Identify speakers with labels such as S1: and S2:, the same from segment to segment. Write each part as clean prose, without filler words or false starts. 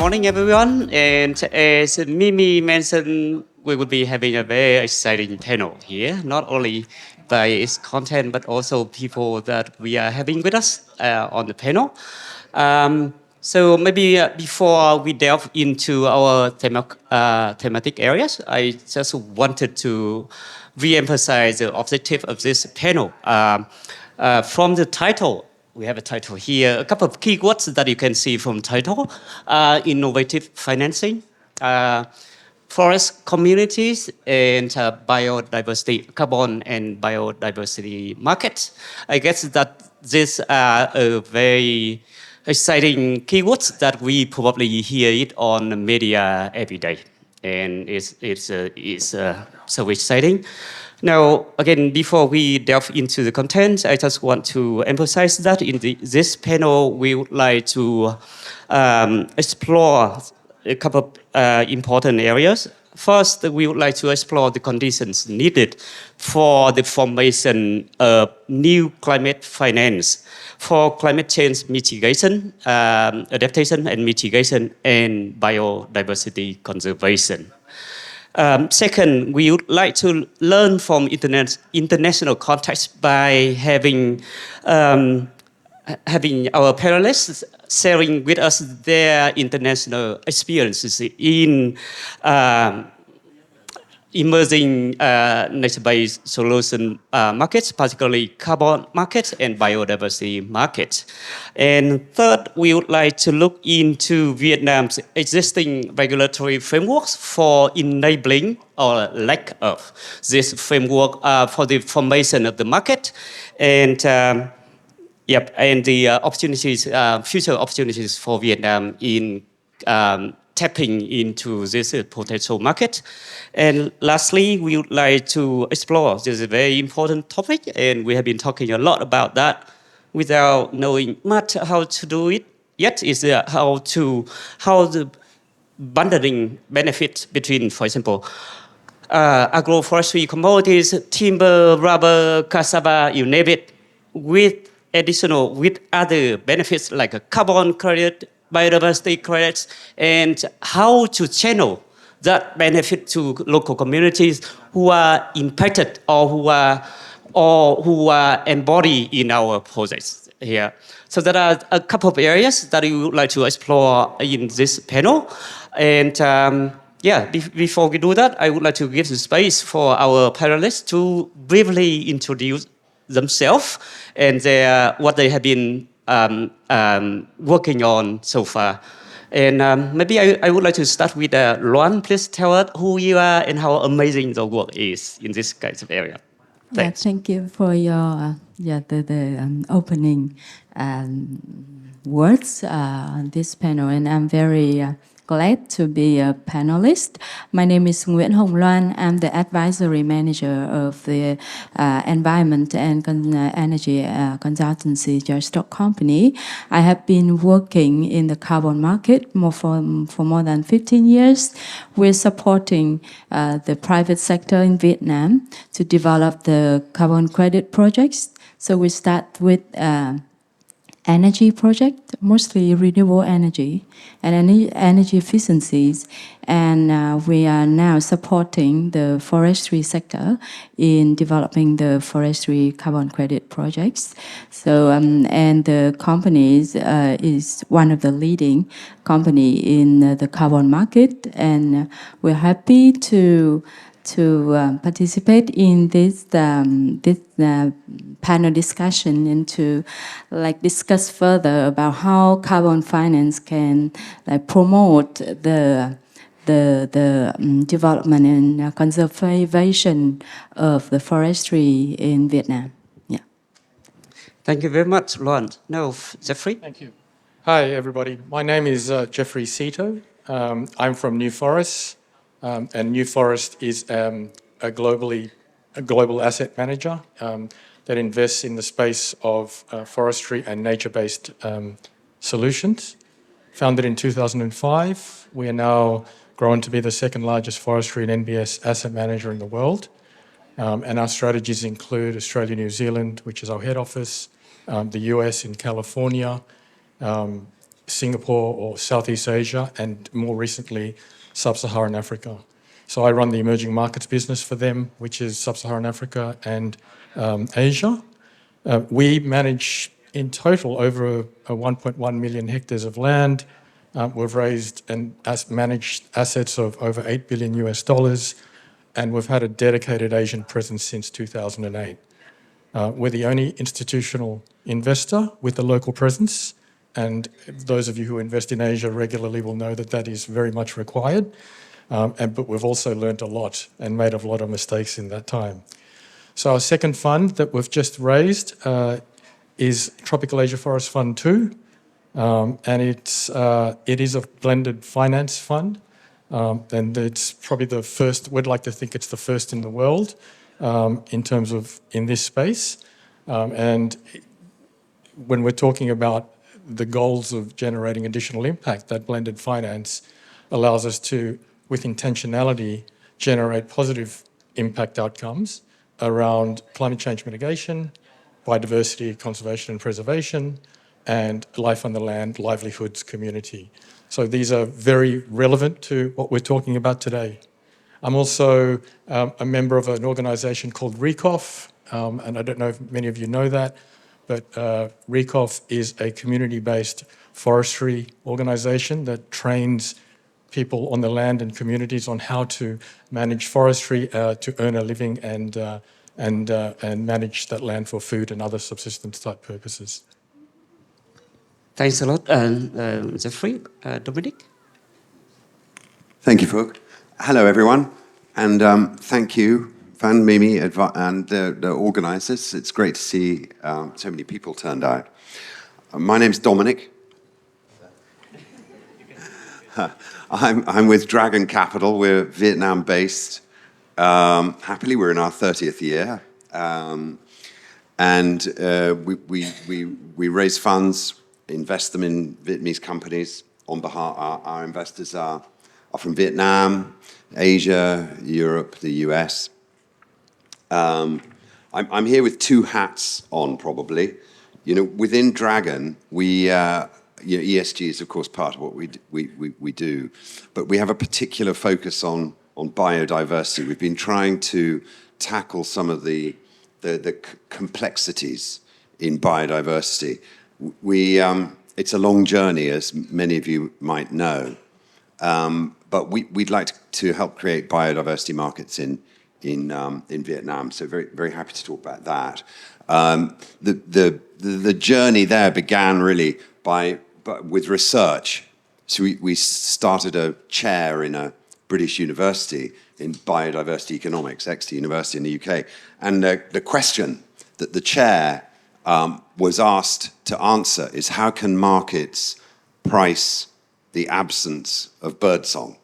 S1: morning, everyone. And as Mimi mentioned, we will be having a very exciting panel here, not only by its content, but also people that we are having with us on the panel. So maybe before we delve into our thematic areas, I just wanted to re-emphasize the objective of this panel. From the title, we have a title here, a couple of keywords that you can see from title, innovative financing, forest communities, and biodiversity, carbon and biodiversity markets. I guess that these are a very exciting keywords that we probably hear it on the media every day. And it's so exciting. Now, again, before we delve into the content, I just want to emphasize that in this panel, we would like to explore a couple of important areas. First, we would like to explore the conditions needed for the formation of new climate finance for climate change mitigation, adaptation and mitigation, and biodiversity conservation. Second, we would like to learn from international context by having our panelists sharing with us their international experiences in emerging nature-based solution markets, particularly carbon markets and biodiversity markets. And third, we would like to look into Vietnam's existing regulatory frameworks for enabling or lack of this framework for the formation of the market and and the opportunities, future opportunities for Vietnam in tapping into this potential market. And lastly, we would like to explore this is a very important topic, and we have been talking a lot about that without knowing much how to do it yet, is how the bundling benefits between, for example, agroforestry commodities, timber, rubber, cassava, you name it, with other benefits like a carbon credit, biodiversity credits, and how to channel that benefit to local communities who are impacted or who are embodied in our projects here. So there are a couple of areas that we would like to explore in this panel. And before we do that, I would like to give the space for our panelists to briefly introduce themselves and what they have been working on so far. And maybe I would like to start with Xuan. Please tell us who you are and how amazing the work is in this kind of area. Thanks.
S2: Thank you for your opening words on this panel, and I'm very glad to be a panelist. My name is Nguyen. I'm the advisory manager of the environment and energy consultancy Stock company. I have been working in the carbon market for more than 15 years. We're supporting the private sector in Vietnam to develop the carbon credit projects. So we start with energy project, mostly renewable energy and energy efficiencies. And we are now supporting the forestry sector in developing the forestry carbon credit projects. So, and the company is one of the leading company in the carbon market. And we're happy to participate in this panel discussion and to discuss further about how carbon finance can promote the development and conservation of the forestry in Vietnam. Yeah.
S1: Thank you very much, Xuan. Now, Geoffrey.
S3: Thank you. Hi, everybody. My name is Geoffrey Seeto. I'm from New Forest. And New Forest is a global asset manager that invests in the space of forestry and nature-based solutions. Founded in 2005, we are now grown to be the second largest forestry and NBS asset manager in the world. And our strategies include Australia, New Zealand, which is our head office, the US in California, Singapore or Southeast Asia, and more recently, Sub-Saharan Africa. So I run the emerging markets business for them, which is Sub-Saharan Africa and Asia. We manage in total over 1.1 million hectares of land. We've raised and managed assets of over $8 billion US, and we've had a dedicated Asian presence since 2008. We're the only institutional investor with a local presence, and those of you who invest in Asia regularly will know that that is very much required. But we've also learnt a lot and made a lot of mistakes in that time. So our second fund that we've just raised is Tropical Asia Forest Fund 2, and it is a blended finance fund, and it's probably the first. We'd like to think it's the first in the world in terms of in this space. And when we're talking about the goals of generating additional impact, that blended finance allows us to, with intentionality, generate positive impact outcomes around climate change mitigation, biodiversity, conservation and preservation, and life on the land, livelihoods, community. So these are very relevant to what we're talking about today. I'm also a member of an organisation called RECOF, and I don't know if many of you know that, but RECOF is a community-based forestry organisation that trains people on the land and communities on how to manage forestry to earn a living and manage that land for food and other subsistence-type purposes.
S1: Thanks a lot, Geoffrey. Dominic?
S4: Thank you, Phuc. Hello, everyone, and thank you, Van, Mimi, and the organisers. It's great to see so many people turned out. My name's Dominic. I'm with Dragon Capital. We're Vietnam-based. Happily, we're in our 30th year, and we raise funds, invest them in Vietnamese companies on behalf. Our investors are from Vietnam, Asia, Europe, the US. I'm here with two hats on, probably. You know, within Dragon, ESG is of course part of what we do, but we have a particular focus on biodiversity. We've been trying to tackle some of the complexities in biodiversity. It's a long journey, as many of you might know, but we'd like to help create biodiversity markets in Vietnam. So very, very happy to talk about that. The journey there began really with research. So we started a chair in a British university in biodiversity economics, Exeter University in the UK. And the question that the chair was asked to answer is, how can markets price the absence of birdsong?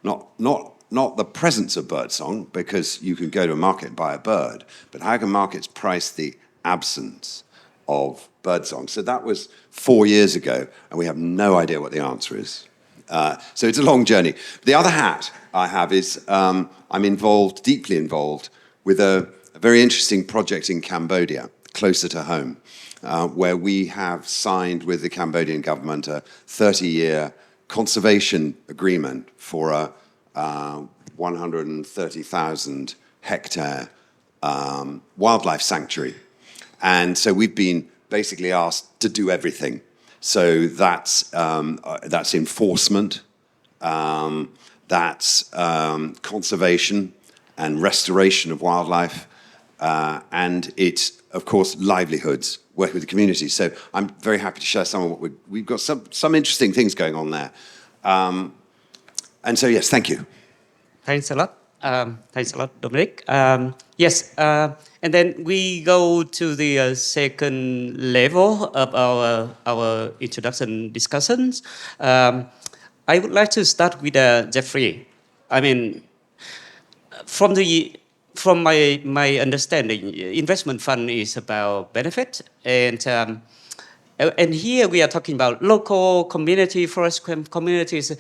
S4: Not the presence of birdsong, because you can go to a market and buy a bird, but how can markets price the absence of birdsong? So that was 4 years ago, and we have no idea what the answer is. So it's a long journey. The other hat I have is I'm deeply involved with a very interesting project in Cambodia, closer to home, where we have signed with the Cambodian government a 30-year conservation agreement for a 130,000 hectare wildlife sanctuary. And so we've been basically asked to do everything. So that's enforcement, that's conservation and restoration of wildlife, and it's, of course, livelihoods, work with the community. So I'm very happy to share some of what we've got some interesting things going on there. And so, yes, thank you.
S1: Thanks a lot. Thanks a lot, Dominic. Yes, and then we go to the second level of our introduction discussions. I would like to start with Geoffrey. I mean, from my understanding, investment fund is about benefit, and here we are talking about local community, forest communities.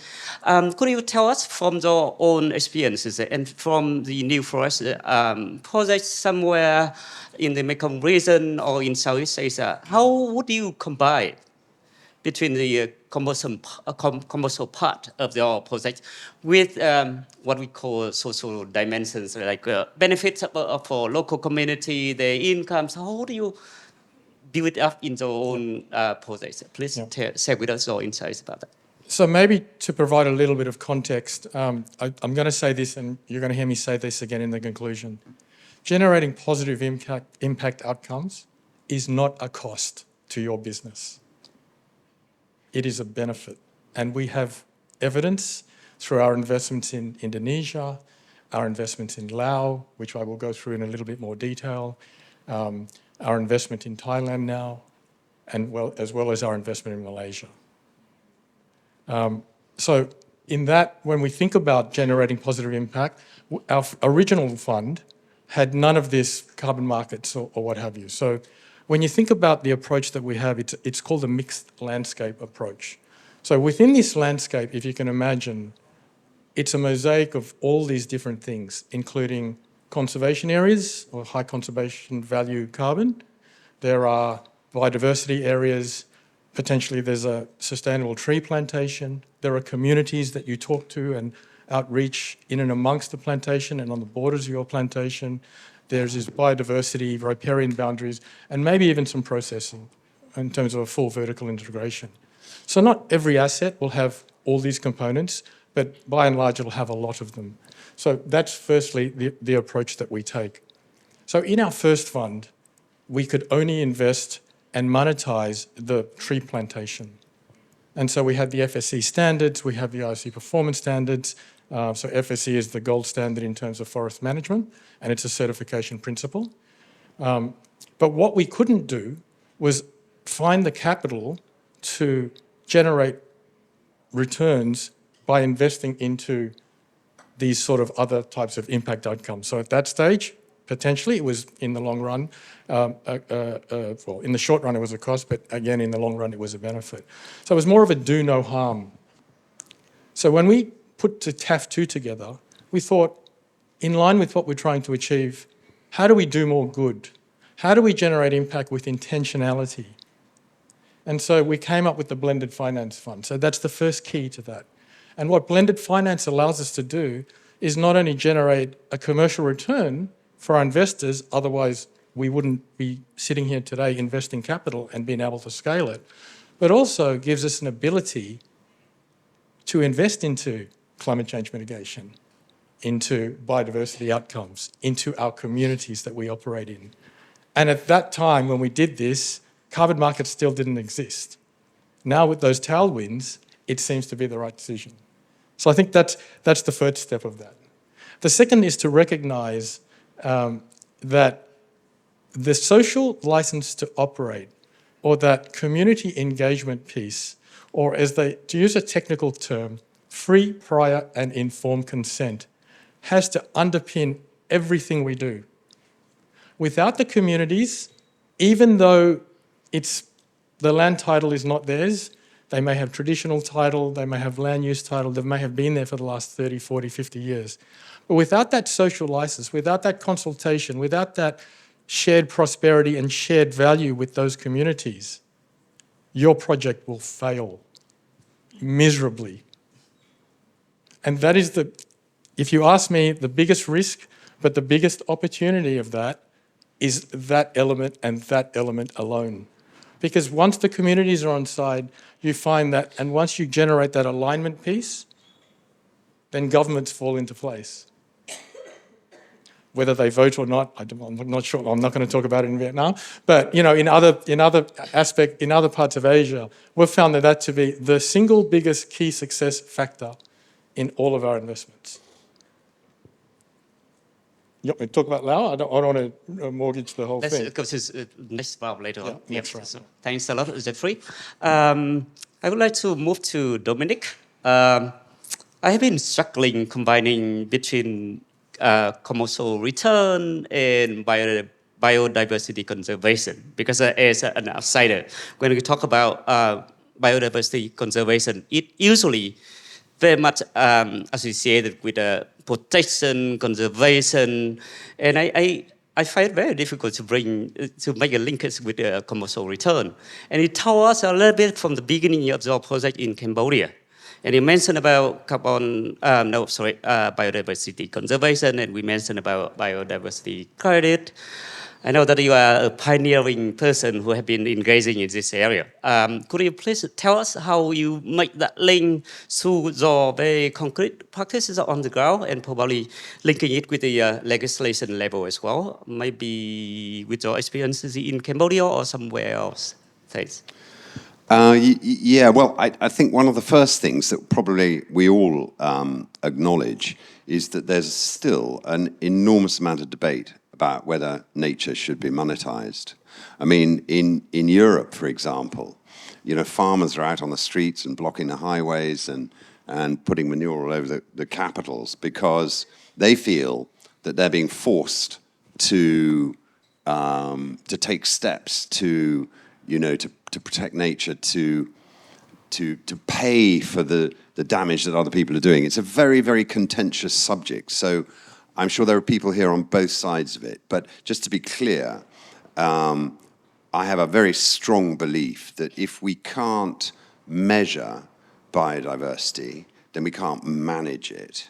S1: Could you tell us from your own experiences and from the New Forest project somewhere in the Mekong region or in Southeast Asia, how would you combine between the commercial part of your project with what we call social dimensions, like benefits for local community, their incomes. How do you build it up in your own projects? Please share with us your insights about that.
S3: So maybe to provide a little bit of context, I'm going to say this, and you're going to hear me say this again in the conclusion. Generating positive impact outcomes is not a cost to your business. It is a benefit. And we have evidence through our investments in Indonesia, our investments in Laos, which I will go through in a little bit more detail, our investment in Thailand now, and as well as our investment in Malaysia. So in that, when we think about generating positive impact, our original fund had none of this carbon markets or what have you. So when you think about the approach that we have, it's called a mixed landscape approach. So within this landscape, if you can imagine, it's a mosaic of all these different things, including conservation areas or high conservation value carbon. There are biodiversity areas. Potentially there's a sustainable tree plantation. There are communities that you talk to and outreach in and amongst the plantation and on the borders of your plantation. There's this biodiversity, riparian boundaries, and maybe even some processing in terms of a full vertical integration. So not every asset will have all these components, but by and large it'll have a lot of them. So that's firstly the approach that we take. So in our first fund, we could only invest and monetize the tree plantation. And so we had the FSC standards, we have the IOC performance standards. So FSC is the gold standard in terms of forest management, and it's a certification principle. But what we couldn't do was find the capital to generate returns by investing into these sort of other types of impact outcomes. So at that stage, potentially it was in the long run, well, in the short run it was a cost, but again in the long run it was a benefit. So it was more of a do no harm. So when we put to TAF2 together, we thought, in line with what we're trying to achieve, how do we do more good? How do we generate impact with intentionality? And so we came up with the blended finance fund. So that's the first key to that. And what blended finance allows us to do is not only generate a commercial return for our investors, otherwise we wouldn't be sitting here today investing capital and being able to scale it, but also gives us an ability to invest into climate change mitigation, into biodiversity outcomes, into our communities that we operate in. And at that time when we did this, carbon markets still didn't exist. Now with those tailwinds, it seems to be the right decision. So I think that's the first step of that. The second is to recognise that the social license to operate, or that community engagement piece, or to use a technical term, free, prior and informed consent, has to underpin everything we do. Without the communities, even though the land title is not theirs, they may have traditional title, they may have land use title, they may have been there for the last 30, 40, 50 years. But without that social license, without that consultation, without that shared prosperity and shared value with those communities, your project will fail miserably. And that is if you ask me, the biggest risk, but the biggest opportunity of that is that element and that element alone. Because once the communities are on side, you find that, and once you generate that alignment piece, then governments fall into place. Whether they vote or not, I'm not sure. I'm not going to talk about it in Vietnam. But in other parts of Asia, we've found that to be the single biggest key success factor in all of our investments. You want me to talk about Laos? I don't want to mortgage the whole thing.
S1: Let's go to next round later on.
S3: That's right.
S1: So, thanks a lot, Geoffrey. I would like to move to Dominic. I have been struggling combining between commercial return and biodiversity conservation, because as an outsider, when we talk about biodiversity conservation, it usually very much associated with protection, conservation, and I find it very difficult to make a linkage with the commercial return. And he told us a little bit from the beginning of the project in Cambodia. And he mentioned about biodiversity conservation, and we mentioned about biodiversity credit. I know that you are a pioneering person who have been engaging in this area. Could you please tell us how you make that link through your very concrete practices on the ground and probably linking it with the legislation level as well, maybe with your experiences in Cambodia or somewhere else? Thanks.
S4: Yeah, well, I think one of the first things that probably we all acknowledge is that there's still an enormous amount of debate about whether nature should be monetized. I mean, in Europe, for example, you know, farmers are out on the streets and blocking the highways and putting manure all over the capitals because they feel that they're being forced to take steps to, you know, to protect nature, to pay for the damage that other people are doing. It's a very, very contentious subject. So I'm sure there are people here on both sides of it. But just to be clear, I have a very strong belief that if we can't measure biodiversity, then we can't manage it.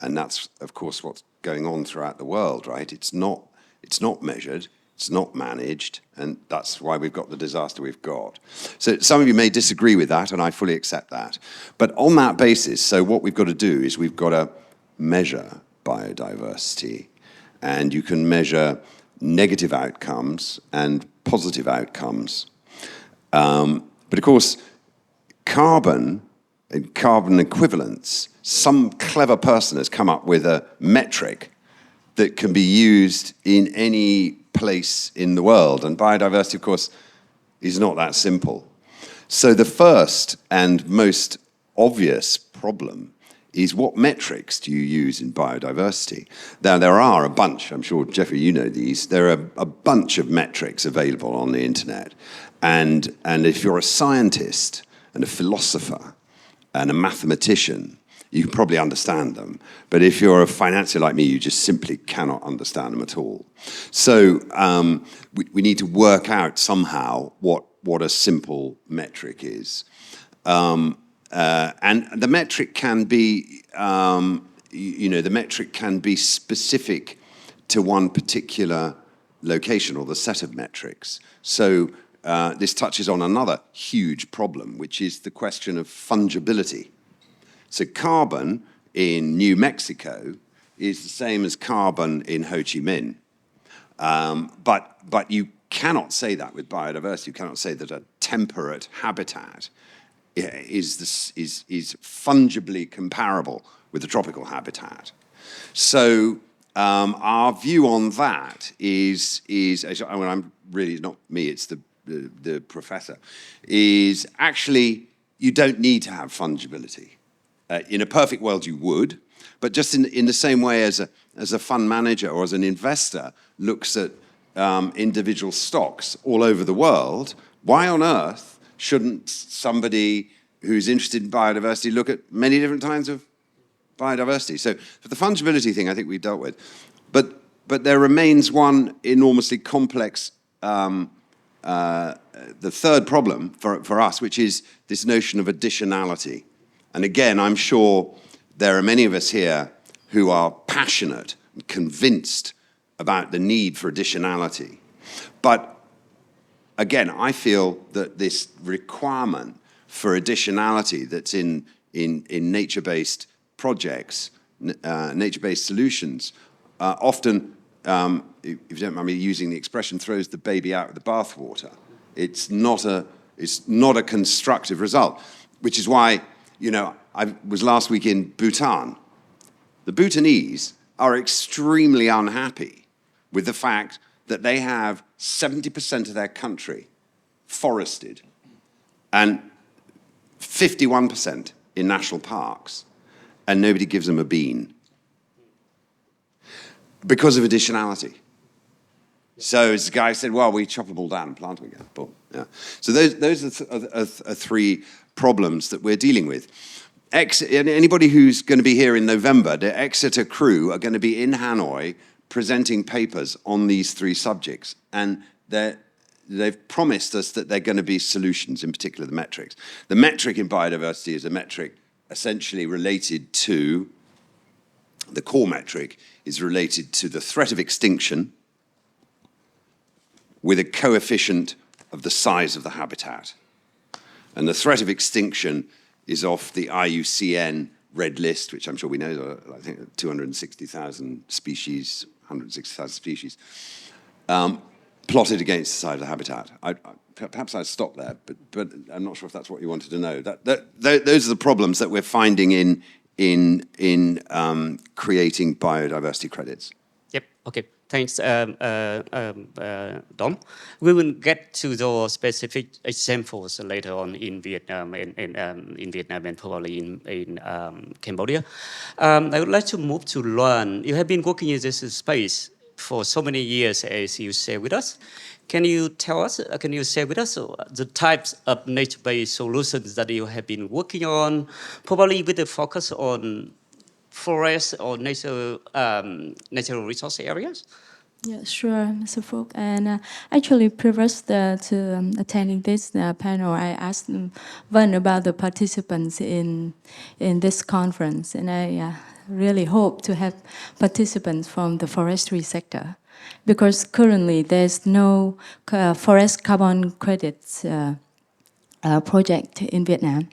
S4: And that's, of course, what's going on throughout the world, right? It's not measured, it's not managed, and that's why we've got the disaster we've got. So some of you may disagree with that, and I fully accept that. But on that basis, so what we've got to do is we've got to measure biodiversity, and you can measure negative outcomes and positive outcomes. But of course, carbon and carbon equivalents, some clever person has come up with a metric that can be used in any place in the world. And biodiversity, of course, is not that simple. So the first and most obvious problem is what metrics do you use in biodiversity? Now, there are a bunch, I'm sure, Geoffrey, you know these, there are a bunch of metrics available on the internet. And if you're a scientist and a philosopher and a mathematician, you can probably understand them. But if you're a financier like me, you just simply cannot understand them at all. So we need to work out somehow what a simple metric is. And the metric can be, the metric can be specific to one particular location or the set of metrics. So this touches on another huge problem, which is the question of fungibility. So carbon in New Mexico is the same as carbon in Ho Chi Minh. But you cannot say that with biodiversity. You cannot say that a temperate habitat is fungibly comparable with the tropical habitat. So our view on that is I mean, I'm really not me, it's the professor, is actually you don't need to have fungibility. In a perfect world, you would, but just in the same way as a fund manager or as an investor looks at individual stocks all over the world, why on earth shouldn't somebody who's interested in biodiversity look at many different kinds of biodiversity? So for the fungibility thing, I think we've dealt with. But there remains one enormously complex, the third problem for us, which is this notion of additionality. And again, I'm sure there are many of us here who are passionate and convinced about the need for additionality. But again, I feel that this requirement for additionality that's in nature-based projects, nature-based solutions, often, if you don't mind me using the expression, throws the baby out with the bathwater. It's not a constructive result, which is why, you know, I was last week in Bhutan. The Bhutanese are extremely unhappy with the fact that they have 70% of their country forested and 51% in national parks, and nobody gives them a bean because of additionality. So this guy said, well, we chop them all down and plant them again. Boom. Yeah. So those are three problems that we're dealing with. Anybody who's going to be here in November, the Exeter crew are going to be in Hanoi presenting papers on these three subjects, and they've promised us that they're going to be solutions, in particular the metrics. The metric in biodiversity is a metric essentially related to, the core metric is related to the threat of extinction with a coefficient of the size of the habitat. And the threat of extinction is off the IUCN red list, which I'm sure we know, I think 260,000 species, 160,000 species, plotted against the size of the habitat. Perhaps I'd stop there, but I'm not sure if that's what you wanted to know. Those are the problems that we're finding in creating biodiversity credits.
S1: Yep. Okay. Thanks, Dom. We will get to the specific examples later on in Vietnam and probably in Cambodia. I would like to move to Nguyen. You have been working in this space for so many years, as you share with us. Can you share with us the types of nature-based solutions that you have been working on, probably with a focus on forest or natural resource areas?
S2: Yeah, sure, Mr. Phuc. And actually, previous to attending this panel, I asked Nguyen about the participants in this conference, and I really hope to have participants from the forestry sector, because currently there's no forest carbon credits project in Vietnam.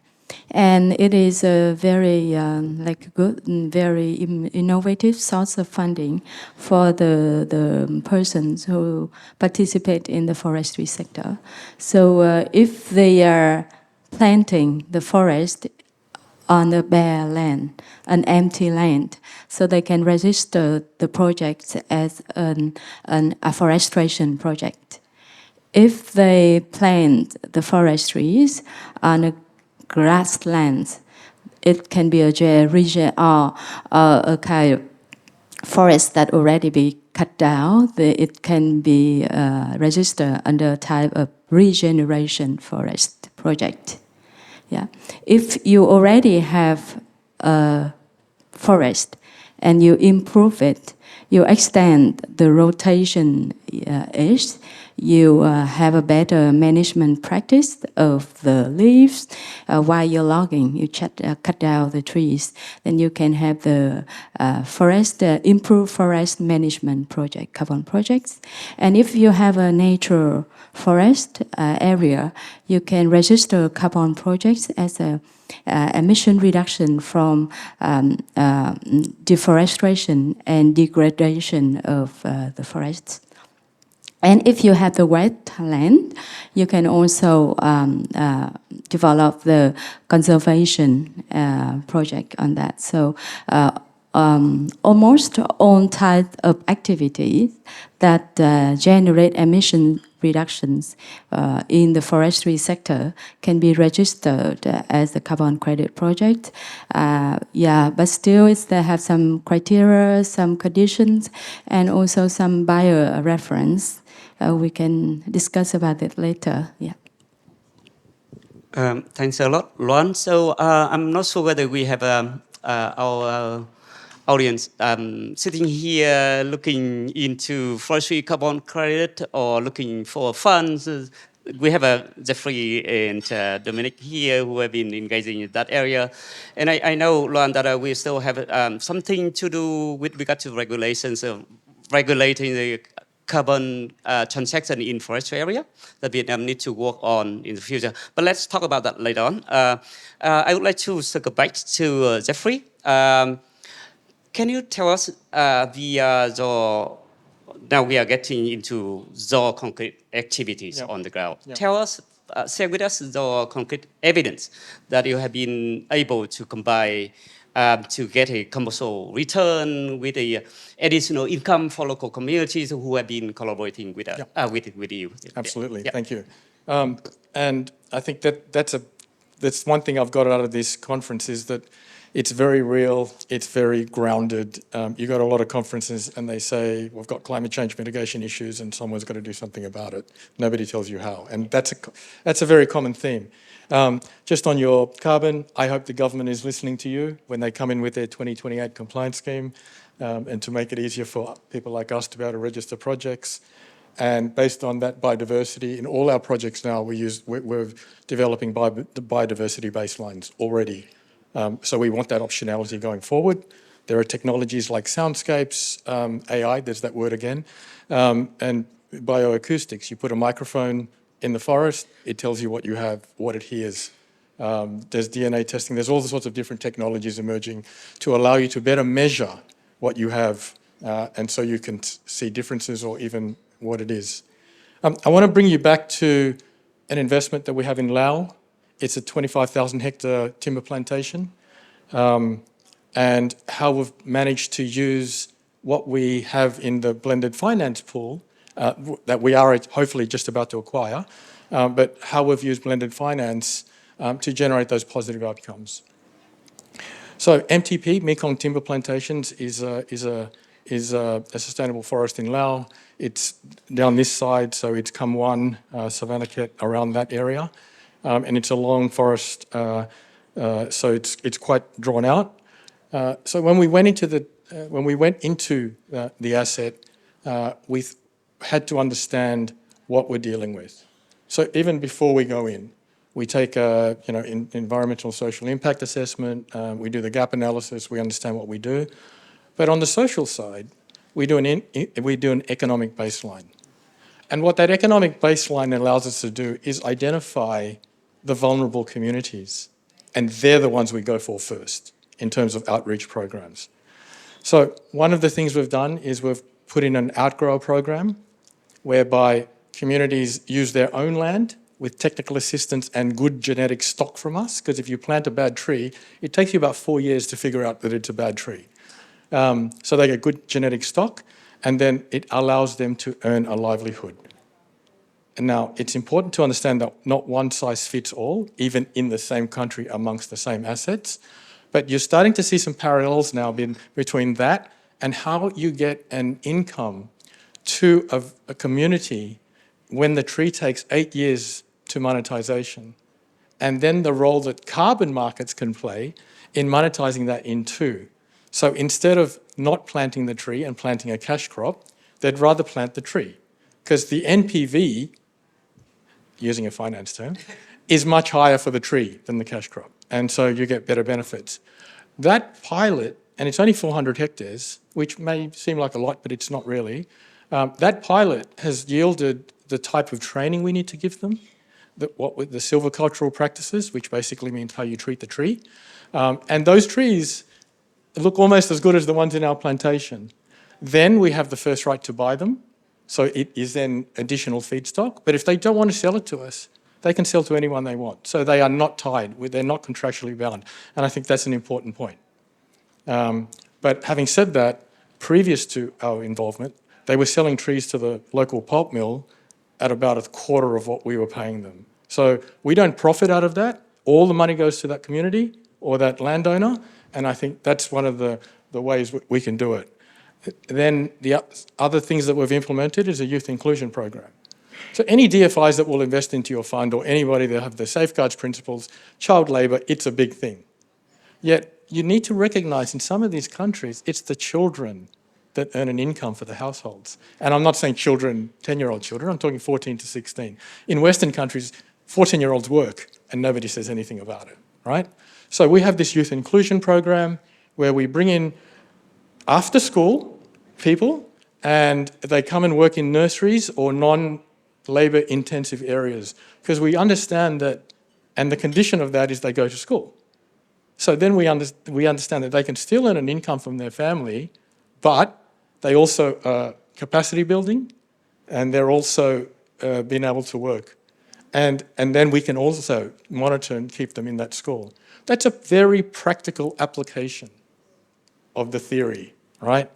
S2: And it is a very good and very innovative source of funding for the persons who participate in the forestry sector. So if they are planting the forest on a bare land, an empty land, so they can register the project as a afforestation project. If they plant the forestries on a grasslands, it can be a region or a kind of forest that already be cut down. It can be registered under type of regeneration forest project. Yeah, if you already have a forest and you improve it, you extend the rotation age, you have a better management practice of the leaves while you're logging. You cut down the trees, then you can have the improved forest management project, carbon projects. And if you have a nature forest area, you can register carbon projects as a emission reduction from deforestation and degradation of the forests. And if you have the wet land, you can also develop the conservation project on that. So almost all types of activities that generate emission reductions in the forestry sector can be registered as a carbon credit project. But still they have some criteria, some conditions, and also some bio reference. We can discuss about it later. Yeah.
S1: Thanks a lot, Nguyen. So I'm not sure whether we have our audience sitting here looking into forestry carbon credit or looking for funds. We have Geoffrey and Dominic here who have been engaging in that area. And I know, Nguyen, that we still have something to do with regard to regulations, regulating the carbon transaction in forestry area that Vietnam needs to work on in the future. But let's talk about that later on. I would like to circle back to Geoffrey. Can you tell us now we are getting into the concrete activities on the ground. Tell us, share with us the concrete evidence that you have been able to combine to get a commercial return with a additional income for local communities who have been collaborating with you.
S3: Absolutely, thank you. And I think that's one thing I've got out of this conference is that It's very real, it's very grounded. You go to a lot of conferences and they say, we've got climate change mitigation issues and someone's got to do something about it. Nobody tells you how. And that's a very common theme. Just on your carbon, I hope the government is listening to you when they come in with their 2028 compliance scheme, and to make it easier for people like us to be able to register projects. And based on that biodiversity, in all our projects now, we're developing the biodiversity baselines already. So we want that optionality going forward. There are technologies like soundscapes, AI, there's that word again, and bioacoustics. You put a microphone in the forest, it tells you what you have, what it hears. There's DNA testing. There's all sorts of different technologies emerging to allow you to better measure what you have, and so you can see differences or even what it is. I want to bring you back to an investment that we have in Laos. It's a 25,000 hectare timber plantation, and how we've managed to use what we have in the blended finance pool that we are hopefully just about to acquire, but how we've used blended finance to generate those positive outcomes. So MTP, Mekong Timber Plantations, is a sustainable forest in Laos. It's down this side, so it's Kamwan, Savannakhet, around that area, and it's a long forest, so it's quite drawn out. So when we went into the asset, we had to understand what we're dealing with. So even before we go in, we take a environmental social impact assessment, we do the gap analysis, we understand what we do. But on the social side, we do an economic baseline. And what that economic baseline allows us to do is identify the vulnerable communities. And they're the ones we go for first in terms of outreach programs. So one of the things we've done is we've put in an outgrow program whereby communities use their own land with technical assistance and good genetic stock from us, because if you plant a bad tree, it takes you about 4 years to figure out that it's a bad tree. So they get good genetic stock, and then it allows them to earn a livelihood. And now, it's important to understand that not one size fits all, even in the same country amongst the same assets, but you're starting to see some parallels now between that and how you get an income to a community when the tree takes 8 years to monetization, and then the role that carbon markets can play in monetizing that in two. So instead of not planting the tree and planting a cash crop, they'd rather plant the tree, because the NPV, using a finance term, is much higher for the tree than the cash crop, and so you get better benefits. That pilot, and it's only 400 hectares, which may seem like a lot, but it's not really, that pilot has yielded the type of training we need to give them, with the silvicultural practices, which basically means how you treat the tree. And those trees look almost as good as the ones in our plantation. Then we have the first right to buy them, so it is then additional feedstock. But if they don't want to sell it to us, they can sell to anyone they want. So they are not tied, they're not contractually bound. And I think that's an important point. But having said that, previous to our involvement, they were selling trees to the local pulp mill at about a quarter of what we were paying them. So we don't profit out of that. All the money goes to that community or that landowner, and I think that's one of the ways we can do it. Then the other things that we've implemented is a youth inclusion program. So any DFIs that will invest into your fund or anybody that have the safeguards principles, child labour, it's a big thing. Yet you need to recognise in some of these countries, it's the children that earn an income for the households. And I'm not saying children, 10-year-old children, I'm talking 14 to 16. In Western countries, 14-year-olds work and nobody says anything about it, right? So we have this youth inclusion program where we bring in after-school people and they come and work in nurseries or non-labour intensive areas, because we understand that, and the condition of that is they go to school. So then we understand that they can still earn an income from their family, but they also are capacity building and they're also being able to work. And then we can also monitor and keep them in that school. That's a very practical application of the theory, right?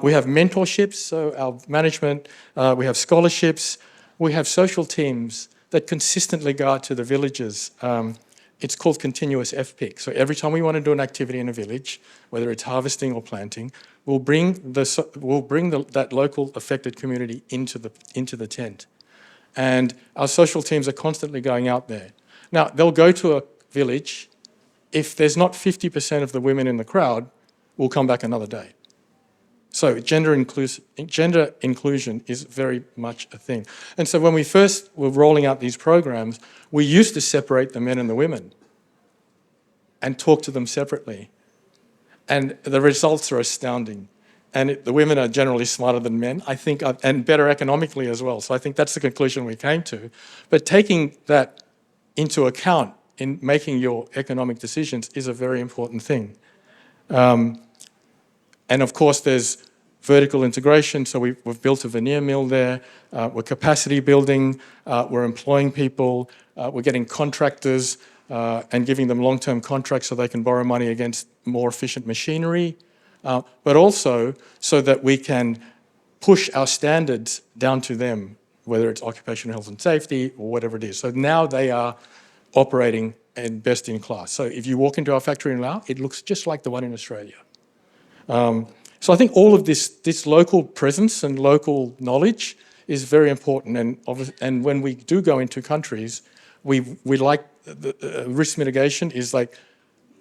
S3: We have mentorships, so our management, we have scholarships, we have social teams that consistently go out to the villages it's called continuous FPIC. So every time we want to do an activity in a village, whether it's harvesting or planting, we'll bring that local affected community into the tent. And our social teams are constantly going out there. Now, they'll go to a village. If there's not 50% of the women in the crowd, we'll come back another day. So gender inclusion is very much a thing. And so when we first were rolling out these programs, we used to separate the men and the women and talk to them separately. And the results are astounding. And the women are generally smarter than men, I think, and better economically as well. So I think that's the conclusion we came to. But taking that into account in making your economic decisions is a very important thing. And of course, there's vertical integration. So we've built a veneer mill there. We're capacity building. We're employing people. We're getting contractors and giving them long-term contracts so they can borrow money against more efficient machinery. But also so that we can push our standards down to them, whether it's occupational health and safety or whatever it is. So now they are operating and best in class. So if you walk into our factory in Laos, it looks just like the one in Australia. So I think all of this local presence and local knowledge is very important. And when we do go into countries, we like the risk mitigation is like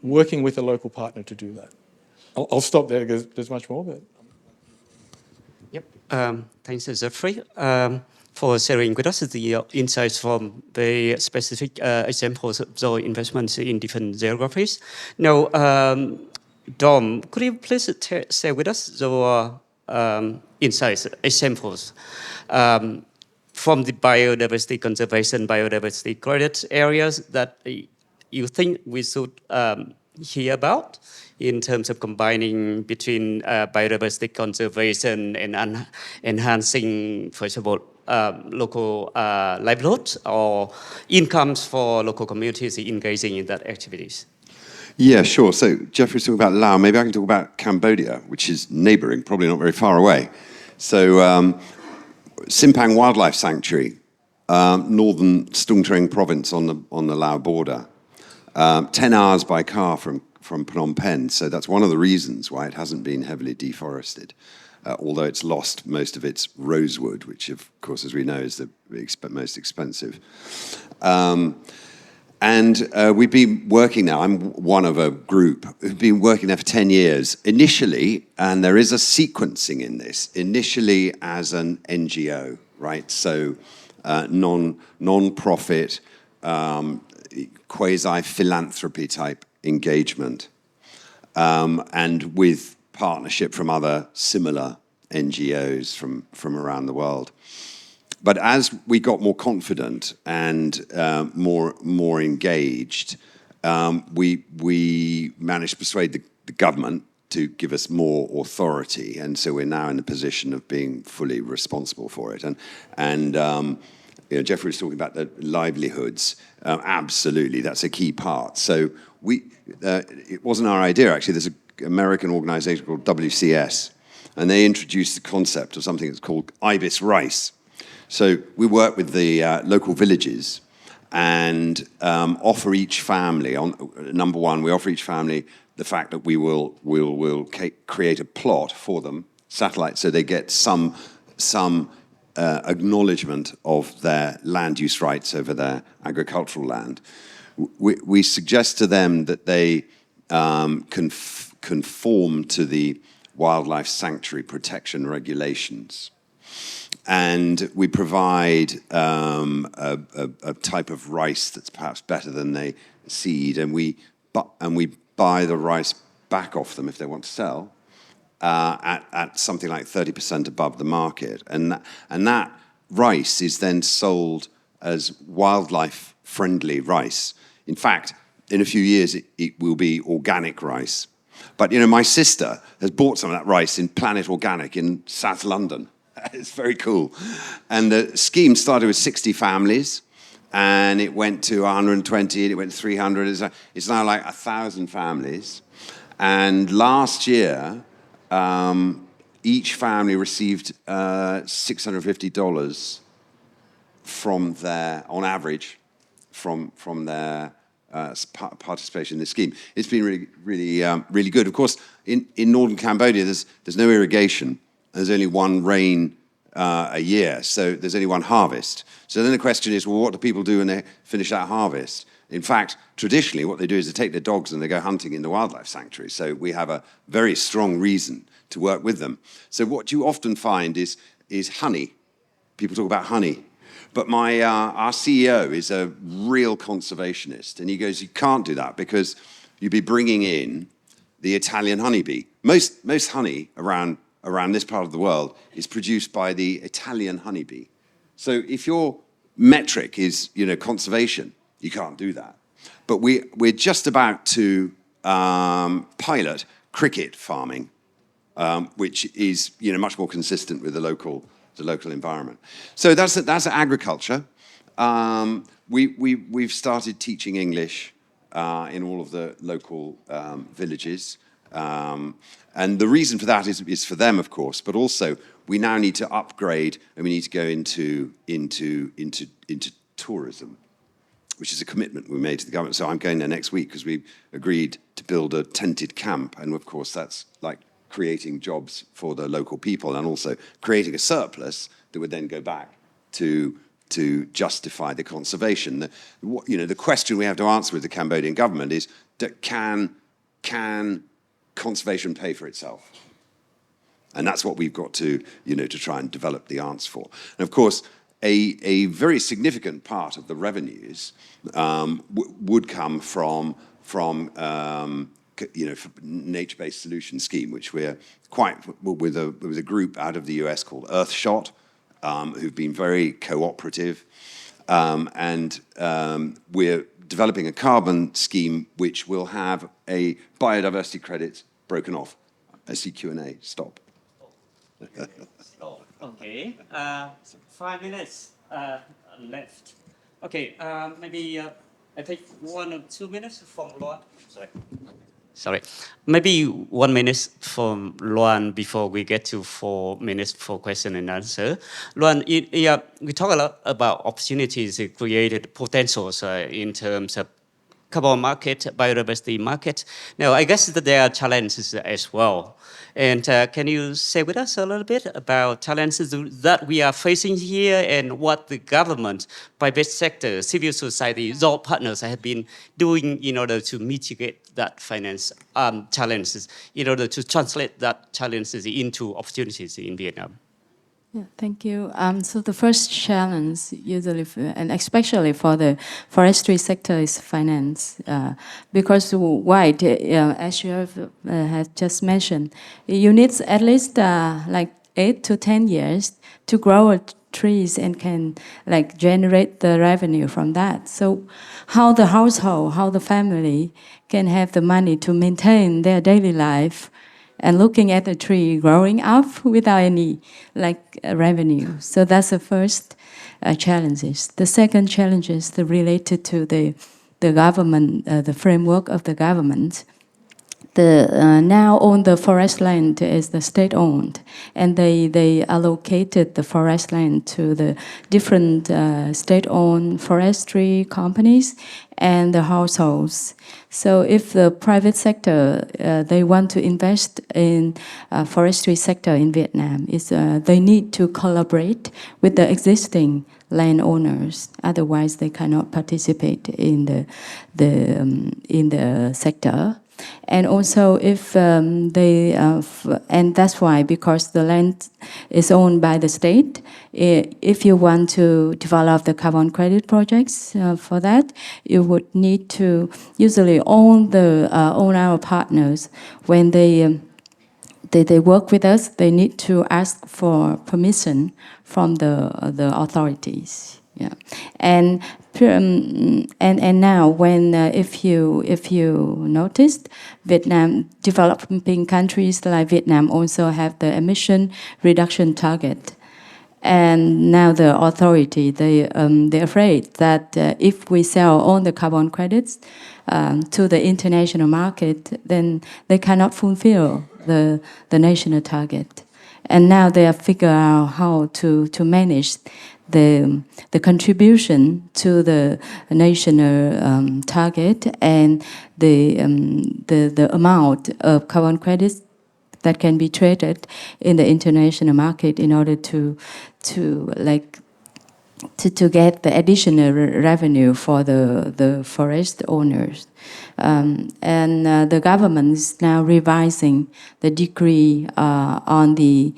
S3: working with a local partner to do that. I'll stop there because there's much more. But
S1: Yep. Thanks, Geoffrey, for sharing with us the insights from the specific examples of the investments in different geographies. Now, Dom, could you please share with us the insights, examples from the biodiversity conservation, biodiversity credit areas that you think we should hear about in terms of combining between biodiversity conservation and enhancing, first of all, local livelihoods or incomes for local communities engaging in that activities?
S4: Yeah, sure. So Geoffrey's talking about Laos. Maybe I can talk about Cambodia, which is neighbouring, probably not very far away. So Simpang Wildlife Sanctuary, northern Stung Treng province on the Laos border. 10 hours by car from Phnom Penh. So that's one of the reasons why it hasn't been heavily deforested, although it's lost most of its rosewood, which, of course, as we know, is the most expensive. And we've been working now, I'm one of a group who've been working there for 10 years. Initially, and there is a sequencing in this, initially as an NGO, right? So non-profit, quasi-philanthropy type engagement, and with partnership from other similar NGOs from around the world. But as we got more confident and more engaged, we managed to persuade the government to give us more authority, and so we're now in a position of being fully responsible for it. And Geoffrey was talking about the livelihoods. Absolutely, that's a key part. So it wasn't our idea actually. There's an American organization called WCS, and they introduced the concept of something that's called ibis rice. So we work with the local villages and offer each family, number one, we offer each family the fact that we will create a plot for them, satellite, so they get some acknowledgement of their land use rights over their agricultural land. We suggest to them that they conform to the wildlife sanctuary protection regulations. And we provide a type of rice that's perhaps better than they seed, and we buy the rice back off them if they want to sell at something like 30% above the market, and that rice is then sold as wildlife-friendly rice. In fact, in a few years, it will be organic rice. But my sister has bought some of that rice in Planet Organic in South London. It's very cool. And the scheme started with 60 families, and it went to 120, and it went to 300. It's now like 1,000 families. And last year, each family received $650 from their, on average, from their participation in this scheme. It's been really good. Of course, in northern Cambodia, there's no irrigation. There's only one rain a year, so there's only one harvest. So then the question is, well, what do people do when they finish that harvest? In fact, traditionally, what they do is they take their dogs and they go hunting in the wildlife sanctuary. So we have a very strong reason to work with them. So what you often find is honey. People talk about honey. But our CEO is a real conservationist, and he goes, you can't do that because you'd be bringing in the Italian honeybee. Most honey around this part of the world is produced by the Italian honeybee. So if your metric is, conservation, you can't do that. But we're just about to pilot cricket farming, which is, much more consistent with the local environment. So that's agriculture. We've started teaching English in all of the local villages. And the reason for that is for them, of course, but also we now need to upgrade and we need to go into tourism, which is a commitment we made to the government. So I'm going there next week because we agreed to build a tented camp. And of course, that's like creating jobs for the local people and also creating a surplus that would then go back to justify the conservation. The question we have to answer with the Cambodian government is that can conservation pay for itself? And that's what we've got to try and develop the answer for. And of course, a very significant part of the revenues would come from nature-based solution scheme, which we're with a group out of the US called Earthshot, who've been very cooperative, and we're developing a carbon scheme which will have a biodiversity credits broken off. I see Q&A. Stop.
S1: Okay. 5 minutes left. Okay. Maybe I take 1 or 2 minutes from Luan. Sorry. Maybe 1 minute from Luan before we get to 4 minutes for question and answer. Luan, we talk a lot about opportunities created, potentials in terms of carbon market, biodiversity market. Now, I guess that there are challenges as well. And can you say with us a little bit about challenges that we are facing here and what the government, private sector, civil society, all partners have been doing in order to mitigate that finance challenges, in order to translate that challenges into opportunities in Vietnam?
S2: Yeah, thank you. So the first challenge, usually, and especially for the forestry sector, is finance. Because why? As you have just mentioned, you need at least like 8 to 10 years to grow trees and can generate the revenue from that. So how the household, how the family can have the money to maintain their daily life and looking at the tree growing up without any revenue. So that's the first challenges. The second challenge is related to the government, the framework of the government. Now on the forest land is the state-owned, and they allocated the forest land to the different state-owned forestry companies and the households. So if the private sector, they want to invest in forestry sector in Vietnam, they need to collaborate with the existing landowners. Otherwise, they cannot participate in the sector. And also, if and that's why, because the land is owned by the state, if you want to develop the carbon credit projects for that, you would need to usually own our partners. When they work with us, they need to ask for permission from the authorities. Yeah, and now when if you noticed, Vietnam, developing countries like Vietnam also have the emission reduction target, and now the authority they're afraid that if we sell all the carbon credits to the international market, then they cannot fulfill the national target. And now they have figured out how to manage the contribution to the national target and the amount of carbon credits that can be traded in the international market in order to get the additional revenue for the forest owners. The government is now revising the decree on the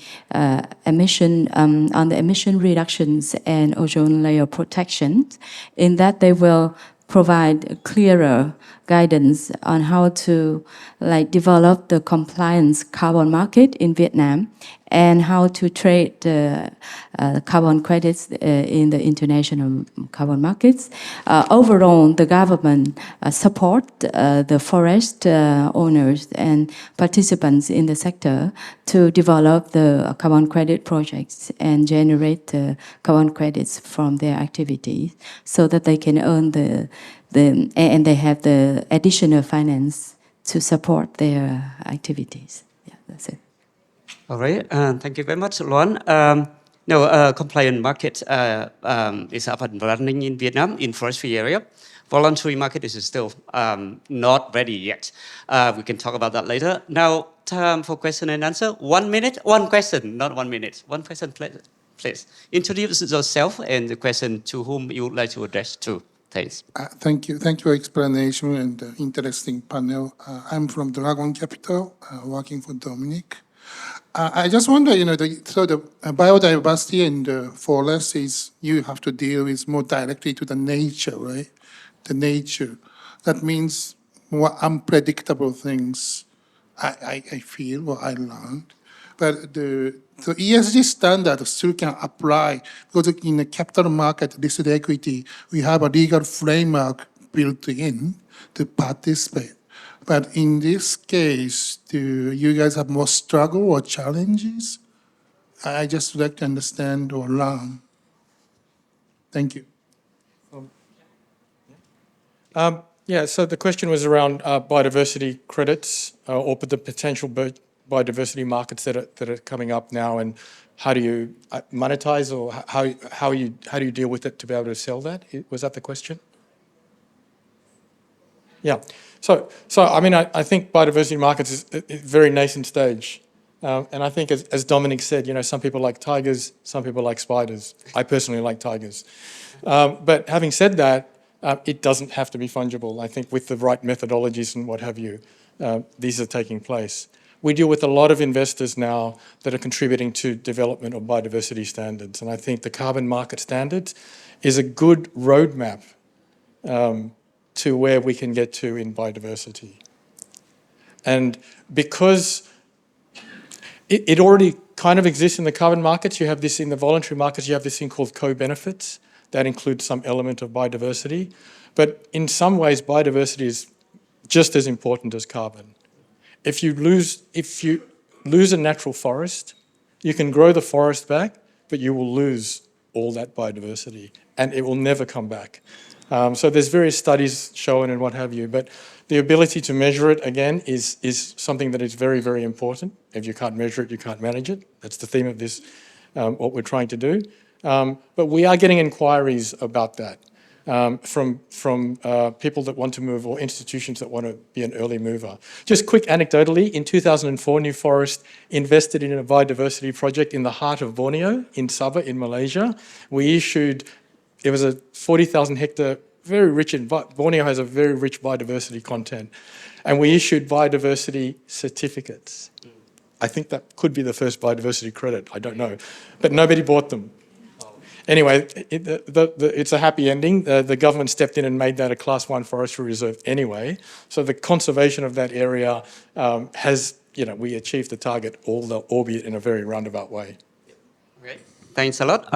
S2: emission reductions and ozone layer protection, in that they will provide clearer guidance on how to develop the compliance carbon market in Vietnam and how to trade carbon credits in the international carbon markets. Overall, the government support the forest owners and participants in the sector to develop the carbon credit projects and generate the carbon credits from their activities so that they can earn and they have the additional finance to support their activities. Yeah, that's it.
S1: All right, thank you very much, Luan. Compliant market is up and running in Vietnam in forestry area. Voluntary market is still not ready yet. We can talk about that later. Now, time for question and answer. 1 minute, one question, not 1 minute. One question, please. Introduce yourself and the question to whom you would like to address to. Thanks.
S5: Thank you. Thank you for explanation and interesting panel. I'm from Dragon Capital, working for Dominic. I just wonder, the biodiversity in the forest is you have to deal with more directly to the nature, right? The nature. That means more unpredictable things, I feel, or I learned. But the ESG standard still can apply because in the capital market listed equity, we have a legal framework built in to participate. But in this case, do you guys have more struggle or challenges? I just like to understand or learn. Thank you.
S3: So the question was around biodiversity credits or the potential biodiversity markets that are coming up now, and how do you monetize, or how do you deal with it to be able to sell that? Was that the question? Yeah. So I mean, I think biodiversity markets is a very nascent stage. And I think, as Dominic said, some people like tigers, some people like spiders. I personally like tigers. But having said that, it doesn't have to be fungible. I think with the right methodologies and what have you, these are taking place. We deal with a lot of investors now that are contributing to development of biodiversity standards. And I think the carbon market standards is a good roadmap to where we can get to in biodiversity. And because it already kind of exists in the carbon markets, you have this in the voluntary markets, you have this thing called co-benefits. That includes some element of biodiversity. But in some ways, biodiversity is just as important as carbon. If you lose a natural forest, you can grow the forest back, but you will lose all that biodiversity, and it will never come back. So there's various studies shown and what have you, but the ability to measure it, again, is something that is very, very important. If you can't measure it, you can't manage it. That's the theme of this, what we're trying to do. But we are getting inquiries about that from people that want to move, or institutions that want to be an early mover. Just quick anecdotally, in 2004, New Forest invested in a biodiversity project in the heart of Borneo, in Sabah, in Malaysia. It was a 40,000 hectare, very rich, Borneo has a very rich biodiversity content. And we issued biodiversity certificates. I think that could be the first biodiversity credit, I don't know. But nobody bought them. Anyway, it's a happy ending. The government stepped in and made that a Class 1 forestry reserve anyway. So the conservation of that area we achieved the target, albeit in a very roundabout way.
S1: Okay. Thanks a lot.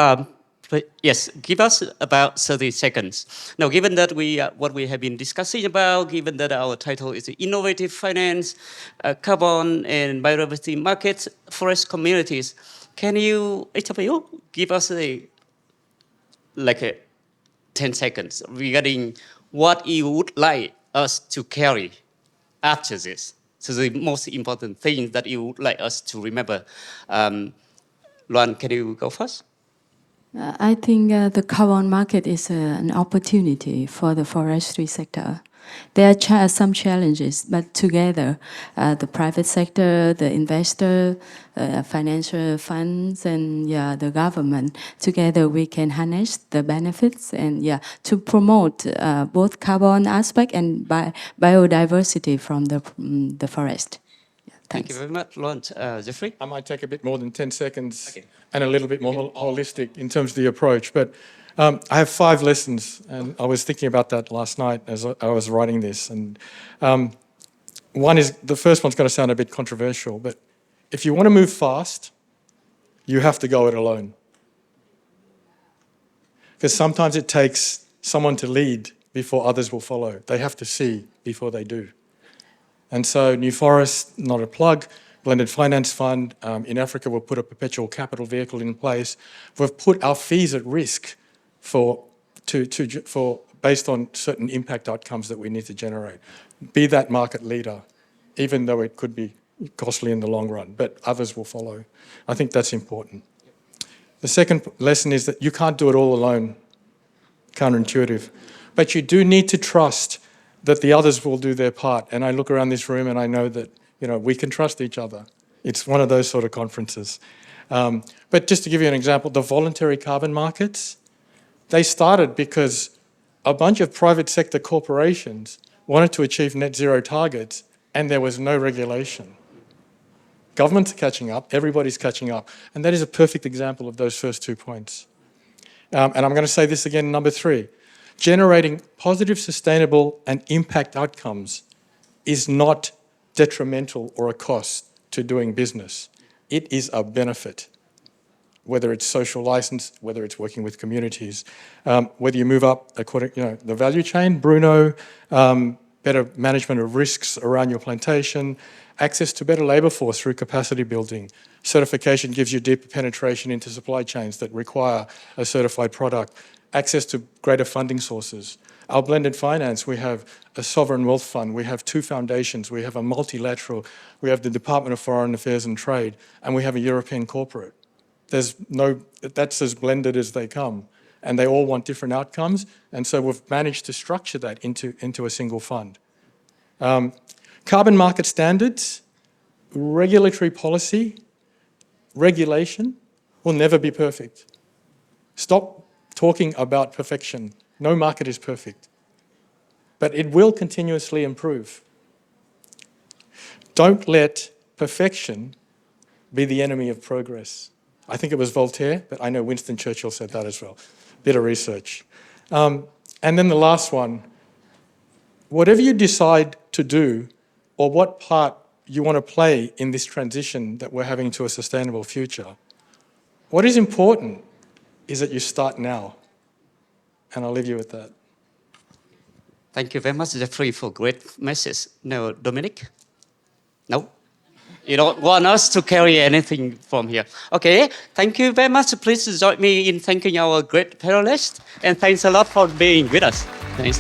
S1: Yes, give us about 30 seconds. Now, given that what we have been discussing about, given that our title is Innovative Finance, Carbon and Biodiversity Markets, Forest Communities, can you, each of you, give us 10 seconds regarding what you would like us to carry after this? So the most important thing that you would like us to remember. Luan, can you go first?
S2: I think the carbon market is an opportunity for the forestry sector. There are some challenges, but together, the private sector, the investor, financial funds, and the government, together we can harness the benefits and to promote both carbon aspect and biodiversity from the forest.
S1: Thank you very much, Luan. Geoffrey?
S3: I might take a bit more than 10 seconds and a little bit more holistic in terms of the approach. But I have 5 lessons, and I was thinking about that last night as I was writing this. And the first one's going to sound a bit controversial, but if you want to move fast, you have to go it alone. Because sometimes it takes someone to lead before others will follow. They have to see before they do. And so New Forest, not a plug, blended finance fund. In Africa, we'll put a perpetual capital vehicle in place. We've put our fees at risk based on certain impact outcomes that we need to generate. Be that market leader, even though it could be costly in the long run, but others will follow. I think that's important. The second lesson is that you can't do it all alone, counterintuitive, but you do need to trust that the others will do their part. And I look around this room and I know that we can trust each other. It's one of those sort of conferences. But just to give you an example, the voluntary carbon markets, they started because a bunch of private sector corporations wanted to achieve net zero targets and there was no regulation. Governments are catching up, everybody's catching up. And that is a perfect example of those first 2 points. And I'm going to say this again, number 3. Generating positive, sustainable and impact outcomes is not detrimental or a cost to doing business. It is a benefit, whether it's social license, whether it's working with communities, whether you move up according, the value chain, Bruno, better management of risks around your plantation, access to better labour force through capacity building. Certification gives you deeper penetration into supply chains that require a certified product. Access to greater funding sources. Our blended finance, we have a sovereign wealth fund, we have 2 foundations, we have a multilateral, we have the Department of Foreign Affairs and Trade, and we have a European corporate. That's as blended as they come. And they all want different outcomes, and so we've managed to structure that into a single fund. Carbon market standards, regulatory policy, regulation will never be perfect. Stop talking about perfection. No market is perfect. But it will continuously improve. Don't let perfection be the enemy of progress. I think it was Voltaire, but I know Winston Churchill said that as well. Bit of research. And then the last one, whatever you decide to do or what part you want to play in this transition that we're having to a sustainable future, what is important is that you start now. And I'll leave you with that.
S1: Thank you very much, Geoffrey, for great message. No, Dominic? No? You don't want us to carry anything from here. Okay, thank you very much. Please join me in thanking our great panelists. And thanks a lot for being with us. Thanks.